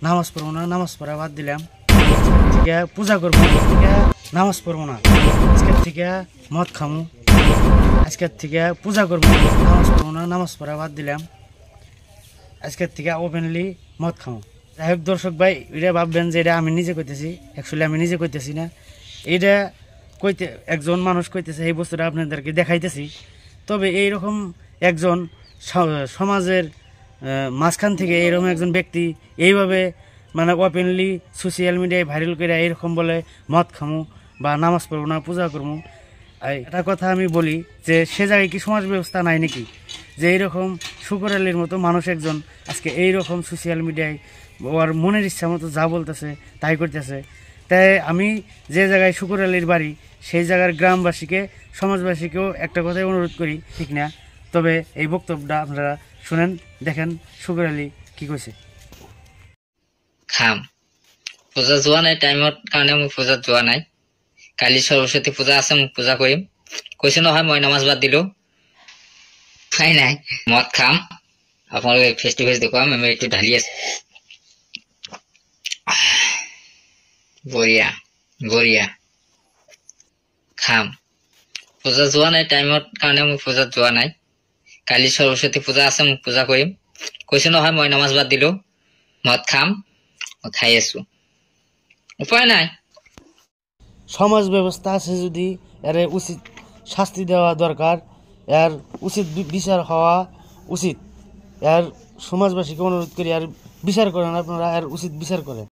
নামাজ পড়বো না, নামাজ পড়া বাদ দিলাম। থেকে পূজা করবো, থেকে নামাজ পড়বো না, আজকের থেকে মদ খামু, আজকের থেকে পূজা করবো, নামাজ পড়বো না, নামাজ পড়া বাদ দিলাম, আজকের থেকে ওপেনলি মদ খামু। যাই হোক দর্শক ভাই, এটা ভাববেন যে এটা আমি নিজে কইতেছি, অ্যাকচুয়ালি আমি নিজে কইতেছি না, এটা কইতে একজন মানুষ কইতেছে, এই বস্তুটা আপনাদেরকে দেখাইতেছি। তবে এইরকম একজন সমাজের মাঝখান থেকে এইরকম একজন ব্যক্তি এইভাবে মানে ওপেনলি সোশ্যাল মিডিয়ায় ভাইরাল করে এইরকম বলে মদ খামু বা নামাজ পড়বো না, পূজা করবো, একটা কথা আমি বলি যে সে জায়গায় কি সমাজ ব্যবস্থা নাই নাকি, যে এইরকম শুকর আলীর মতো মানুষ একজন আজকে এইরকম সোশ্যাল মিডিয়ায় ওর মনের ইচ্ছা মতো যা বলতেছে তাই করতেছে। তাই আমি যে জায়গায় শুকর আলীর বাড়ি সেই জায়গার গ্রামবাসীকে, সমাজবাসীকেও একটা কথাই অনুরোধ করি, ঠিক না? তবে এই বক্তব্যটা আপনারা শুনেন, দেখেন শুকর আলী কি কইছে। খাম পূজা যোৱা নাই, টাইমত কাৰণে মই পূজাত যোৱা নাই। কালি সৰস্বতী পূজা আছে, মই পূজা কৰিম কৈছো নহয়, মই নামাজ বাদ দিলো। উপায় নাই, মদ খাম, আপোনালোকে ফেচ টু ফেচ দেখুৱাম। আমি এইটো ঢালি আছো, বঢ়িয়া বঢ়িয়া। খাম পূজা যোৱা নাই, টাইমত কাৰণে মই পূজাত যোৱা নাই। কালি সৰস্বতী পূজা আছে, মই পূজা কৰিম কৈছো নহয়, মই নামাজ বাদ দিলো। মদ খাম, খাই আছো, উপায় নাই। সমাজ ব্যবস্থা আছে যদি এর উচিত শাস্তি দেওয়া দরকার, এর উচিত বিচার হওয়া উচিত। এর সমাজবাসীকে অনুরোধ করি আর বিচার করেন, আপনারা এর উচিত বিচার করেন।